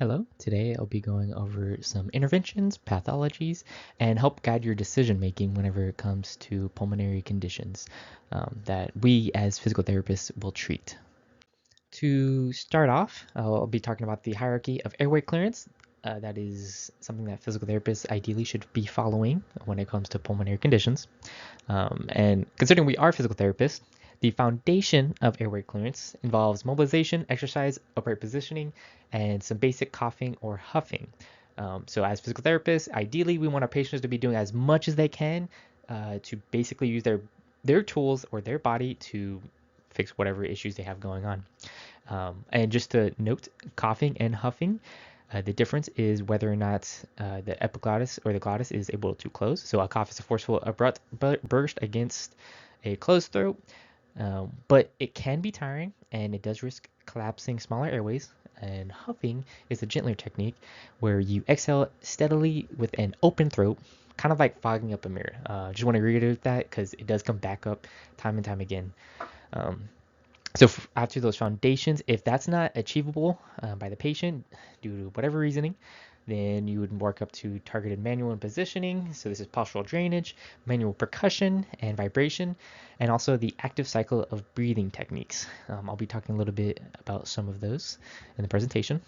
Hello, today I'll be going over some interventions, pathologies, and help guide your decision making whenever it comes to pulmonary conditions that we as physical therapists will treat. To start off, I'll be talking about the hierarchy of airway clearance. That is something that physical therapists ideally should be following when it comes to pulmonary conditions. And considering we are physical therapists, the foundation of airway clearance involves mobilization, exercise, upright positioning, and some basic coughing or huffing. So as physical therapists, ideally we want our patients to be doing as much as they can to basically use their tools or their body to fix whatever issues they have going on. And just to note, coughing and huffing, the difference is whether or not the epiglottis or the glottis is able to close. So a cough is a forceful, abrupt burst against a closed throat, but it can be tiring and it does risk collapsing smaller airways. And huffing is a gentler technique where you exhale steadily with an open throat, kind of like fogging up a mirror. Just want to reiterate that because it does come back up time and time again. So after those foundations, if that's not achievable by the patient due to whatever reasoning, then you would work up to targeted manual and positioning. So this is postural drainage, manual percussion and vibration, and also the active cycle of breathing techniques. I'll be talking a little bit about some of those in the presentation.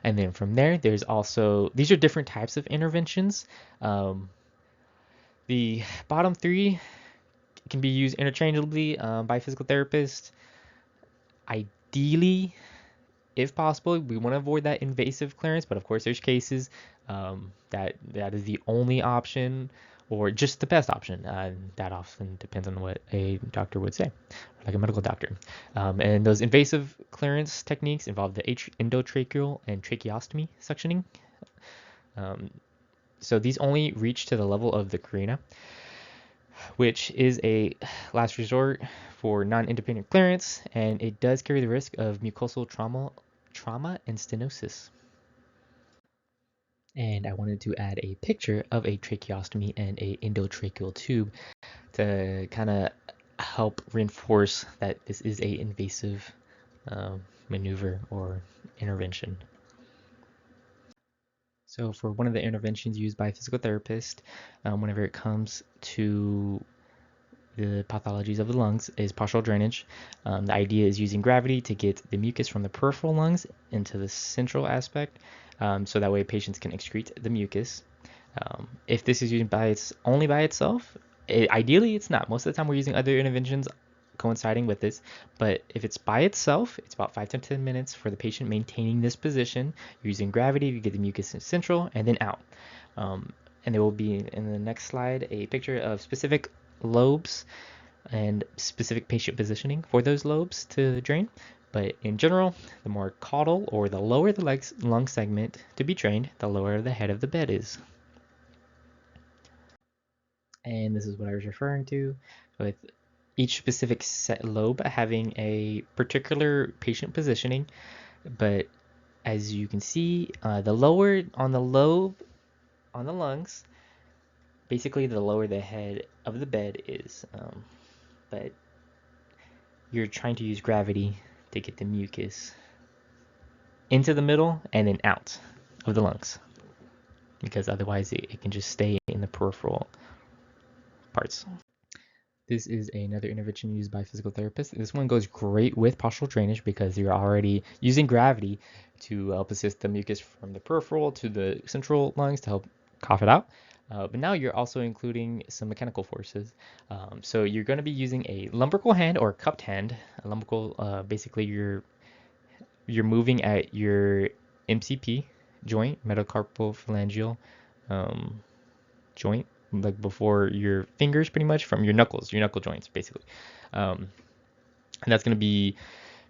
And then from there, there's also, these are different types of interventions. The bottom three can be used interchangeably by physical therapists. Ideally, if possible, we want to avoid that invasive clearance, but of course there's cases that is the only option or just the best option. That often depends on what a doctor would say, like a medical doctor. And those invasive clearance techniques involve the endotracheal and tracheostomy suctioning. So these only reach to the level of the carina, which is a last resort for non-independent clearance, and it does carry the risk of mucosal trauma and stenosis. And I wanted to add a picture of a tracheostomy and a endotracheal tube to kind of help reinforce that this is a invasive maneuver or intervention. So for one of the interventions used by a physical therapist, whenever it comes to the pathologies of the lungs, is partial drainage. The idea is using gravity to get the mucus from the peripheral lungs into the central aspect, so that way patients can excrete the mucus. If this is used only by itself, ideally it's not. Most of the time we're using other interventions coinciding with this, but if it's by itself, it's about 5 to 10 minutes for the patient maintaining this position using gravity to get the mucus in central and then out. And there will be in the next slide a picture of specific lobes and specific patient positioning for those lobes to drain. But in general, the more caudal or the lower the lung segment to be drained, the lower the head of the bed is. And this is what I was referring to with each specific lobe having a particular patient positioning. But as you can see, the lower on the lobe on the lungs, basically the lower the head of the bed is. But you're trying to use gravity to get the mucus into the middle and then out of the lungs, because otherwise it can just stay in the peripheral parts. This is another intervention used by physical therapists. This one goes great with postural drainage because you're already using gravity to help assist the mucus from the peripheral to the central lungs to help cough it out. But now you're also including some mechanical forces. So you're going to be using a lumbrical hand or a cupped hand. A lumbrical, basically you're moving at your MCP joint, metacarpophalangeal joint, like before your fingers, pretty much from your knuckles, your knuckle joints, basically. And that's going to be,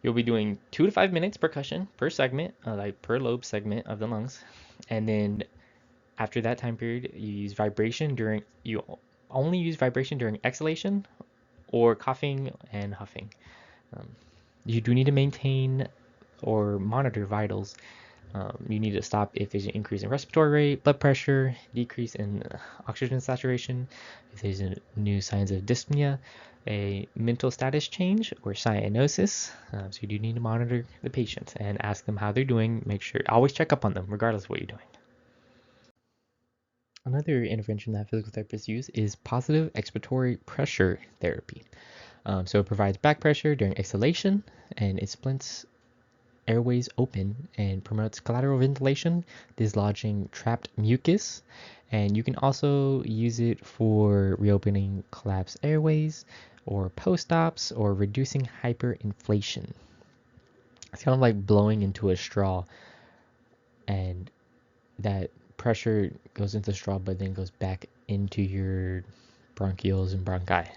you'll be doing 2 to 5 minutes percussion per segment, like per lobe segment of the lungs. And then after that time period, you only use vibration during exhalation or coughing and huffing. You do need to maintain or monitor vitals. You need to stop if there's an increase in respiratory rate, blood pressure, decrease in oxygen saturation, if there's new signs of dyspnea, a mental status change or cyanosis. So you do need to monitor the patient and ask them how they're doing. Make sure, always check up on them regardless of what you're doing. Another intervention that physical therapists use is positive expiratory pressure therapy. So it provides back pressure during exhalation, and it splints airways open and promotes collateral ventilation, dislodging trapped mucus. And you can also use it for reopening collapsed airways or post-ops or reducing hyperinflation. It's kind of like blowing into a straw, and that pressure goes into the straw but then goes back into your bronchioles and bronchi.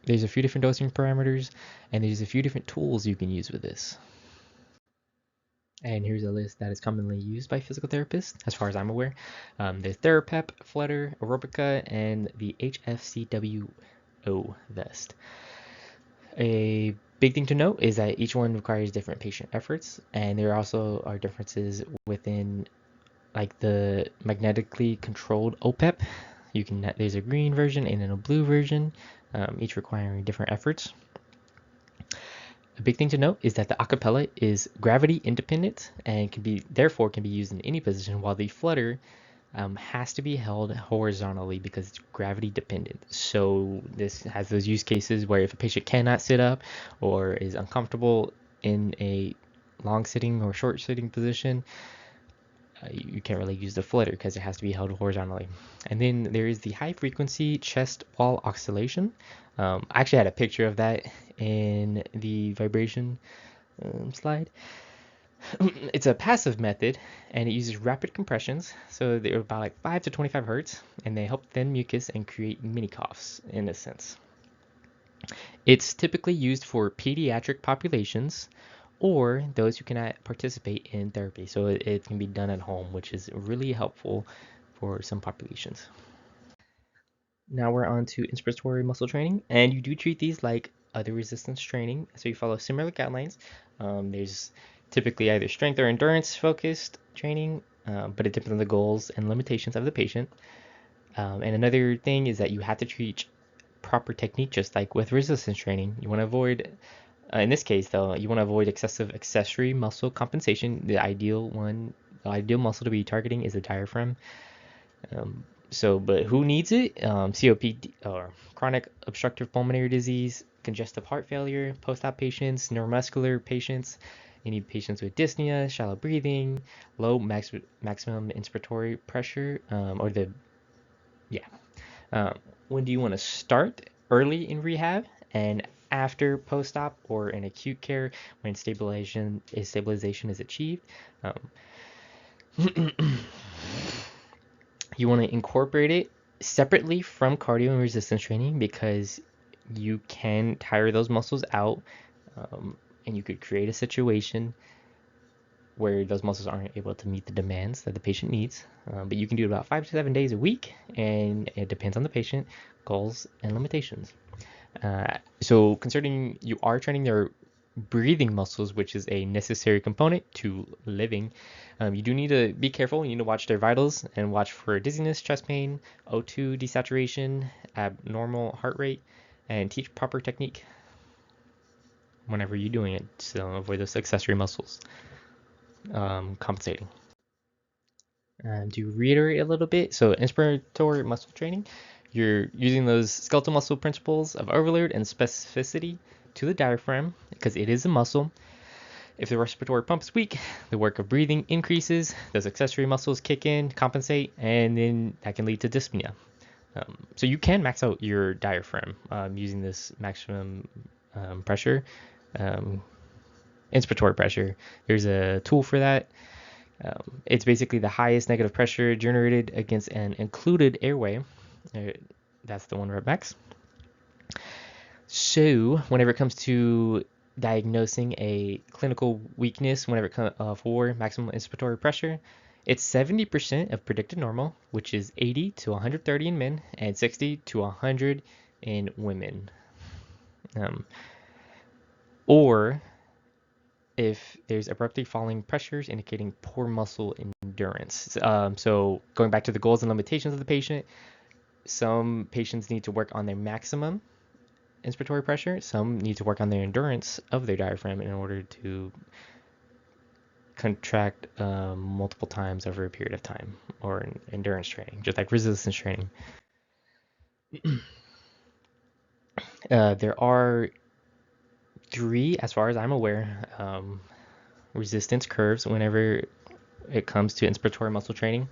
There's a few different dosing parameters, and there's a few different tools you can use with this. And here's a list that is commonly used by physical therapists, as far as I'm aware. There's Therapep, Flutter, Aerobica, and the HFCWO vest. A big thing to note is that each one requires different patient efforts, and there also are differences within like the magnetically controlled OPEP. There's a green version and then a blue version, each requiring different efforts. A big thing to note is that the acapella is gravity independent and can be used in any position, while the flutter has to be held horizontally because it's gravity dependent. So this has those use cases where if a patient cannot sit up or is uncomfortable in a long sitting or short sitting position, you can't really use the flutter because it has to be held horizontally. And then there is the high frequency chest wall oscillation. I actually had a picture of that in the vibration slide. It's a passive method, and it uses rapid compressions, so they're about like 5 to 25 hertz, and they help thin mucus and create mini coughs in a sense. It's typically used for pediatric populations or those who cannot participate in therapy, so it can be done at home, which is really helpful for some populations. Now we're on to inspiratory muscle training, and you do treat these like other resistance training, so you follow similar guidelines. There's typically either strength or endurance focused training, but it depends on the goals and limitations of the patient. And another thing is that you have to treat proper technique, just like with resistance training. You want to avoid, in this case though, you want to avoid excessive accessory muscle compensation. The ideal muscle to be targeting is the diaphragm. But who needs it? COPD or chronic obstructive pulmonary disease, congestive heart failure, post-op patients, neuromuscular patients, any patients with dyspnea, shallow breathing, low maximum inspiratory pressure, when do you want to start? Early in rehab and after post-op, or in acute care when stabilization is achieved. You want to incorporate it separately from cardio and resistance training because you can tire those muscles out, and you could create a situation where those muscles aren't able to meet the demands that the patient needs. But you can do it about 5 to 7 days a week, and it depends on the patient, goals, and limitations. So considering you are training their breathing muscles, which is a necessary component to living, you do need to be careful. You need to watch their vitals and watch for dizziness, chest pain, O2 desaturation, abnormal heart rate, and teach proper technique whenever you're doing it, so avoid those accessory muscles compensating. To reiterate a little bit, so inspiratory muscle training, you're using those skeletal muscle principles of overload and specificity to the diaphragm because it is a muscle. If the respiratory pump is weak, the work of breathing increases, those accessory muscles kick in, compensate, and then that can lead to dyspnea. So you can max out your diaphragm using this maximum pressure, inspiratory pressure. There's a tool for that. It's basically the highest negative pressure generated against an included airway. That's the one rep max. So whenever it comes to diagnosing a clinical weakness, whenever it comes for maximum inspiratory pressure, it's 70% of predicted normal, which is 80 to 130 in men and 60 to 100 in women. Or if there's abruptly falling pressures indicating poor muscle endurance. So going back to the goals and limitations of the patient, some patients need to work on their maximum inspiratory pressure. Some need to work on their endurance of their diaphragm in order to contract multiple times over a period of time, or endurance training, just like resistance training. There are three, as far as I'm aware, resistance curves whenever it comes to inspiratory muscle training.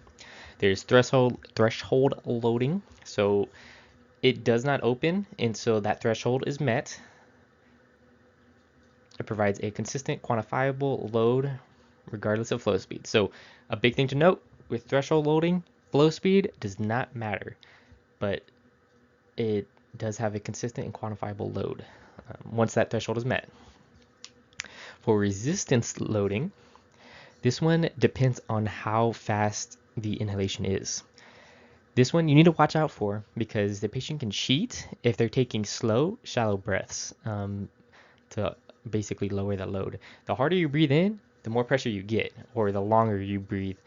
There's threshold loading, so it does not open until that threshold is met. It provides a consistent quantifiable load regardless of flow speed. So a big thing to note with threshold loading, flow speed does not matter, but it does have a consistent and quantifiable load once that threshold is met. For resistance loading, this one depends on how fast the inhalation is. This one you need to watch out for because the patient can cheat if they're taking slow, shallow breaths to basically lower the load. The harder you breathe in, the more pressure you get, or the longer you breathe,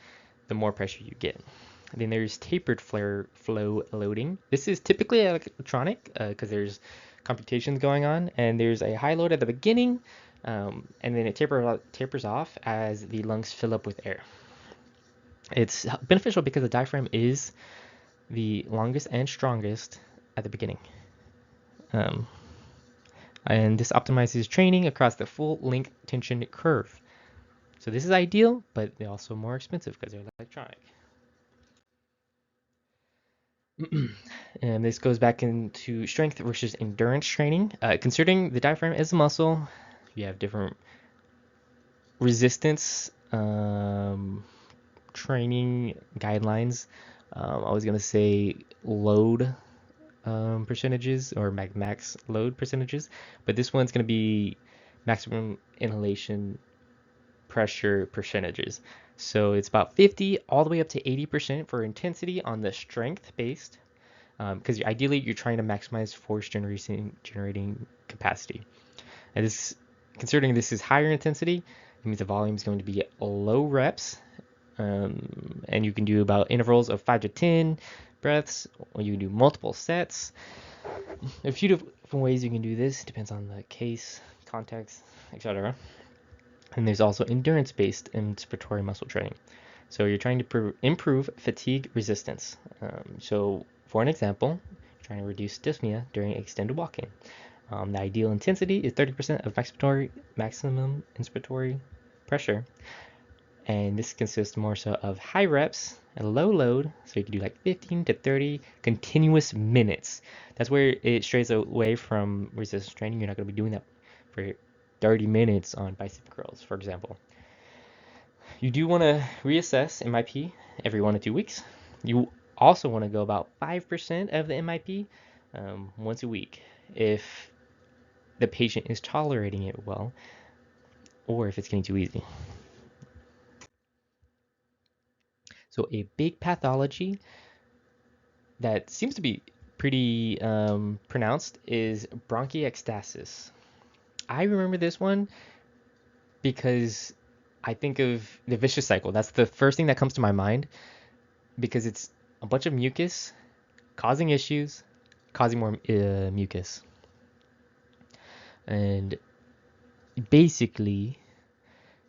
the more pressure you get. And then there's tapered flow loading. This is typically electronic because there's computations going on, and there's a high load at the beginning, and then it tapers off as the lungs fill up with air. It's beneficial because the diaphragm is the longest and strongest at the beginning. And this optimizes training across the full length tension curve. So this is ideal, but they're also more expensive because they're electronic. And this goes back into strength versus endurance training. Considering the diaphragm as a muscle, you have different resistance training guidelines. I was going to say load percentages or max load percentages, but this one's going to be maximum inhalation pressure percentages. So it's about 50 all the way up to 80% for intensity on the strength based, because ideally you're trying to maximize force generating capacity. And this, considering this is higher intensity, it means the volume is going to be low reps, and you can do about intervals of 5 to 10 breaths, or you can do multiple sets. A few different ways you can do this, depends on the case, context, etc. And there's also endurance-based inspiratory muscle training. So you're trying to improve fatigue resistance. So for an example, you're trying to reduce dyspnea during extended walking. The ideal intensity is 30% of maximum inspiratory pressure. And this consists more so of high reps and low load. So you can do like 15 to 30 continuous minutes. That's where it strays away from resistance training. You're not going to be doing that for 30 minutes on bicep curls, for example. You do want to reassess MIP every 1 to 2 weeks. You also want to go about 5% of the MIP once a week if the patient is tolerating it well, or if it's getting too easy. So a big pathology that seems to be pretty pronounced is bronchiectasis. I remember this one because I think of the vicious cycle. That's the first thing that comes to my mind because it's a bunch of mucus causing issues, causing more mucus. And basically,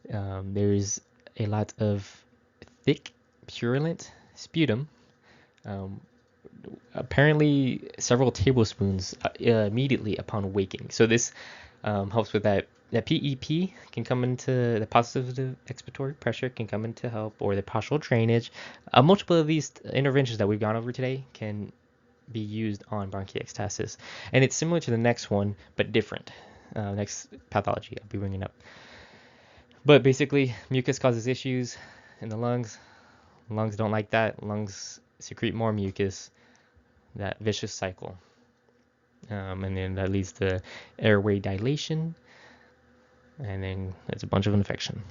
there's a lot of thick, purulent sputum, apparently several tablespoons immediately upon waking. So this helps with that. The PEP can come into the positive expiratory pressure can come into help, or the postural drainage. Multiple of these interventions that we've gone over today can be used on bronchiectasis, and it's similar to the next one but different. Next pathology I'll be bringing up. But basically, mucus causes issues in the lungs. Lungs don't like that. Lungs secrete more mucus. That vicious cycle, and then that leads to airway dilation, and then it's a bunch of infection.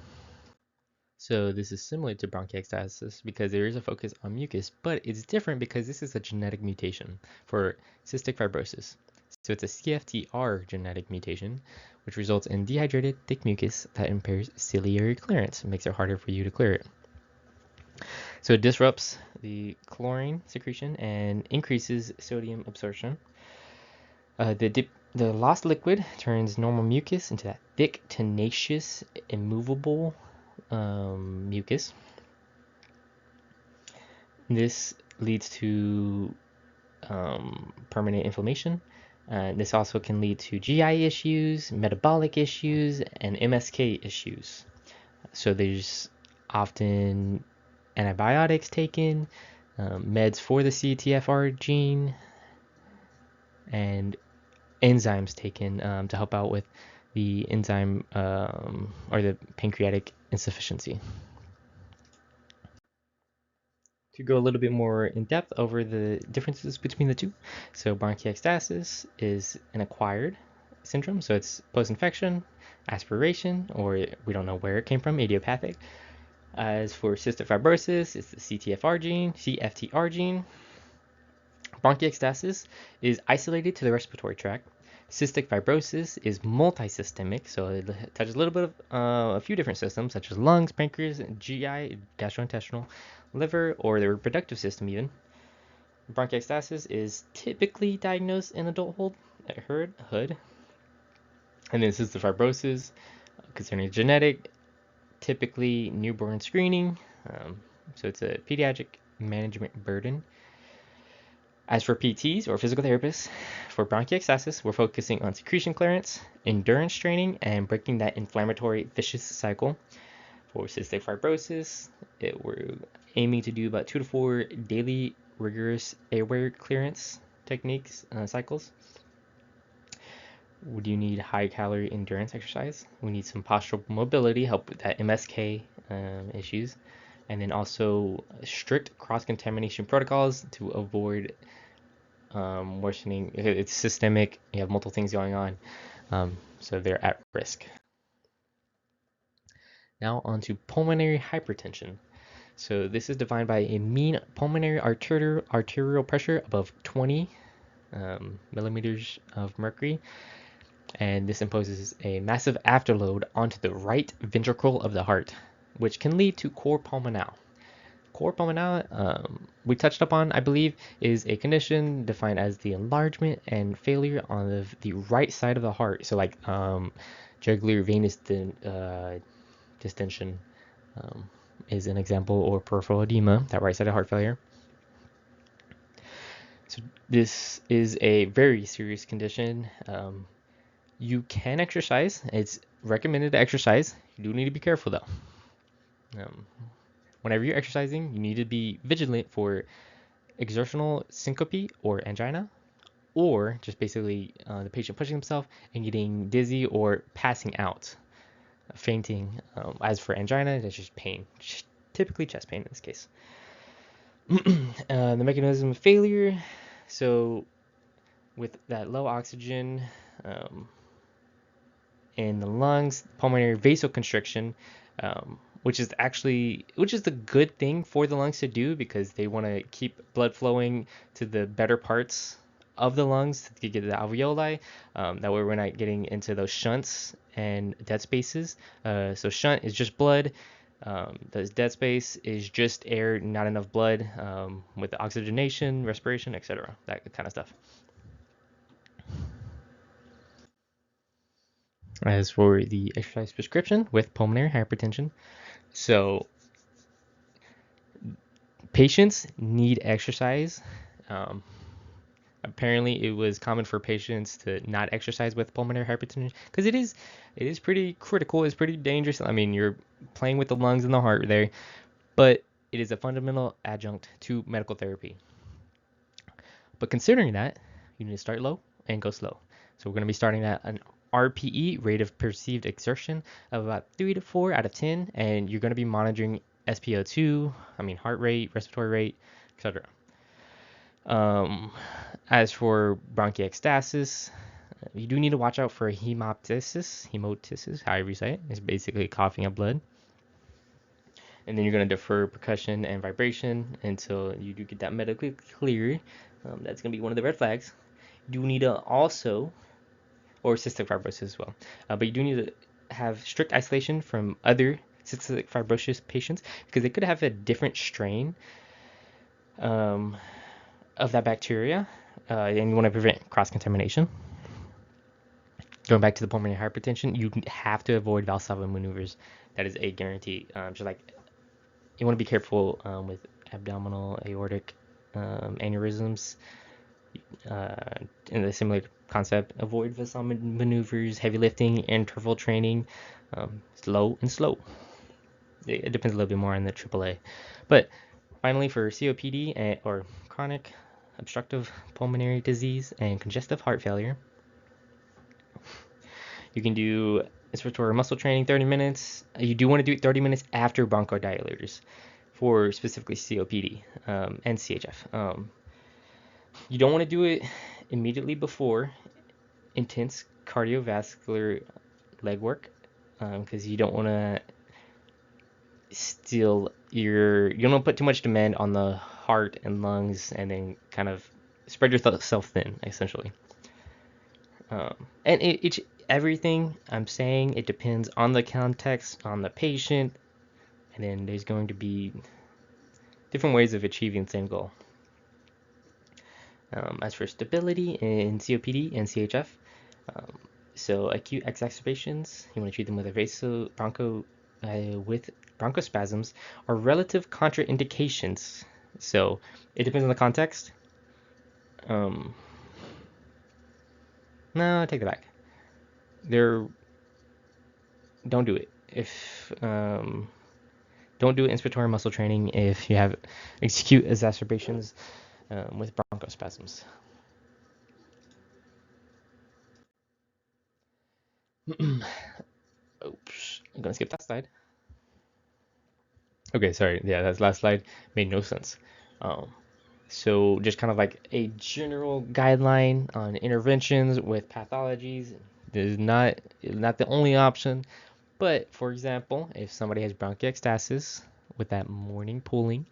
So this is similar to bronchiectasis because there is a focus on mucus, but it's different because this is a genetic mutation for cystic fibrosis. So it's a CFTR genetic mutation, which results in dehydrated thick mucus that impairs ciliary clearance and makes it harder for you to clear it. So it disrupts the chlorine secretion and increases sodium absorption. The lost liquid turns normal mucus into that thick, tenacious, immovable mucus. This leads to permanent inflammation. This also can lead to GI issues, metabolic issues, and MSK issues. So there's often antibiotics taken, meds for the CTFR gene, and enzymes taken to help out with the enzyme or the pancreatic insufficiency. To go a little bit more in depth over the differences between the two, so bronchiectasis is an acquired syndrome, so it's post-infection, aspiration, or we don't know where it came from, idiopathic. As for cystic fibrosis, it's the CFTR gene. Bronchiectasis is isolated to the respiratory tract. Cystic fibrosis is multisystemic, so it touches a little bit of a few different systems, such as lungs, pancreas, GI, gastrointestinal, liver, or the reproductive system even. Bronchiectasis is typically diagnosed in adulthood. And then cystic fibrosis, concerning genetic, typically newborn screening. So it's a pediatric management burden. As for PTs or physical therapists, for bronchiectasis, we're focusing on secretion clearance, endurance training, and breaking that inflammatory vicious cycle. For cystic fibrosis, we're aiming to do about 2 to 4 daily rigorous airway clearance techniques, cycles. Would you need high calorie endurance exercise? We need some postural mobility, help with that MSK issues, and then also strict cross-contamination protocols to avoid worsening. It's systemic, you have multiple things going on, so they're at risk. Now on to pulmonary hypertension. So this is defined by a mean pulmonary arterial pressure above 20 millimeters of mercury, and this imposes a massive afterload onto the right ventricle of the heart, which can lead to cor pulmonale. Cor pulmonale, we touched upon, I believe, is a condition defined as the enlargement and failure on the right side of the heart. So like jugular venous distension is an example, or peripheral edema, that right side of heart failure. So this is a very serious condition. You can exercise. It's recommended to exercise. You do need to be careful though. Whenever you're exercising, you need to be vigilant for exertional syncope or angina, or just basically the patient pushing himself and getting dizzy or passing out, fainting. As for angina, that's just pain, typically chest pain in this case. The mechanism of failure, so with that low oxygen in the lungs, pulmonary vasoconstriction, which is the good thing for the lungs to do, because they want to keep blood flowing to the better parts of the lungs to get the alveoli. That way we're not getting into those shunts and dead spaces. So shunt is just blood. The dead space is just air, not enough blood, with the oxygenation, respiration, etc. That kind of stuff. As for the exercise prescription with pulmonary hypertension, so patients need exercise. Apparently, it was common for patients to not exercise with pulmonary hypertension, because it is pretty critical. It's pretty dangerous. I mean, you're playing with the lungs and the heart there, but it is a fundamental adjunct to medical therapy. But considering that, you need to start low and go slow. So we're going to be starting at an RPE, rate of perceived exertion, of about 3 to 4 out of 10, and you're going to be monitoring SpO2, heart rate, respiratory rate, etc. As for bronchiectasis, you do need to watch out for hemoptysis, however you say it. It's basically coughing up blood. And then you're going to defer percussion and vibration until you do get that medically clear. That's going to be one of the red flags. You do need to also, or cystic fibrosis as well, but you do need to have strict isolation from other cystic fibrosis patients because they could have a different strain of that bacteria, and you want to prevent cross-contamination. Going back to the pulmonary hypertension, you have to avoid Valsalva maneuvers. That is a guarantee. Just like you want to be careful with abdominal aortic aneurysms. In a similar concept, avoid Valsalva maneuvers, heavy lifting, interval training, slow and slow. It depends a little bit more on the AAA. But finally, for COPD or chronic obstructive pulmonary disease and congestive heart failure, you can do inspiratory muscle training 30 minutes. You do want to do it 30 minutes after bronchodilators for specifically COPD and CHF. You don't want to do it immediately before intense cardiovascular leg work because you don't want to you don't want to put too much demand on the heart and lungs and then kind of spread yourself thin, essentially. And everything I'm saying, it depends on the context, on the patient, and then there's going to be different ways of achieving the same goal. As for stability in COPD and CHF, so acute exacerbations, you want to treat them with with bronchospasms or relative contraindications. So it depends on the context. No, I take that back. Don't do it if don't do inspiratory muscle training if you have acute exacerbations with bronchospasms. Oops, I'm gonna skip that slide. Okay, sorry. Yeah, that last slide made no sense. So just kind of like a general guideline on interventions with pathologies. This is not the only option, but for example, if somebody has bronchiectasis with that morning pooling,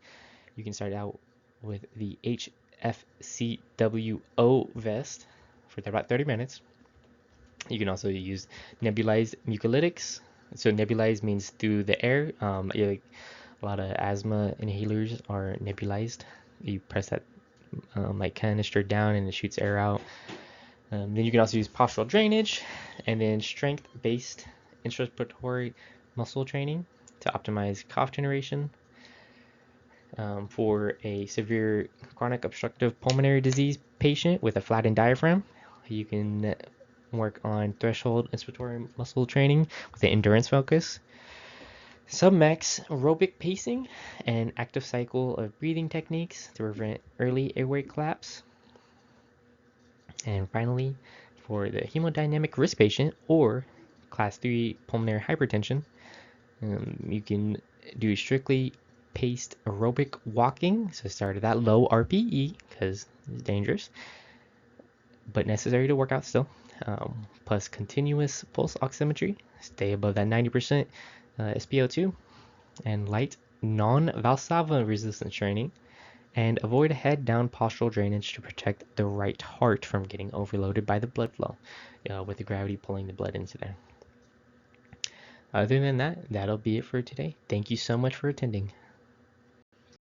you can start out with the HFCWO vest for about 30 minutes. You can also use nebulized mucolytics. So nebulized means through the air. A lot of asthma inhalers are nebulized. You press that like canister down and it shoots air out. Then you can also use postural drainage and then strength-based inspiratory muscle training to optimize cough generation. For a severe chronic obstructive pulmonary disease patient with a flattened diaphragm, you can work on threshold inspiratory muscle training with an endurance focus. Submax aerobic pacing and active cycle of breathing techniques to prevent early airway collapse. And finally, for the hemodynamic risk patient or class 3 pulmonary hypertension, you can do strictly paced aerobic walking. So start at that low RPE because it's dangerous, but necessary to work out still. Plus continuous pulse oximetry, stay above that 90% SpO2, and light non-Valsalva resistance training, and avoid head-down postural drainage to protect the right heart from getting overloaded by the blood flow, with the gravity pulling the blood into there. Other than that, that'll be it for today. Thank you so much for attending.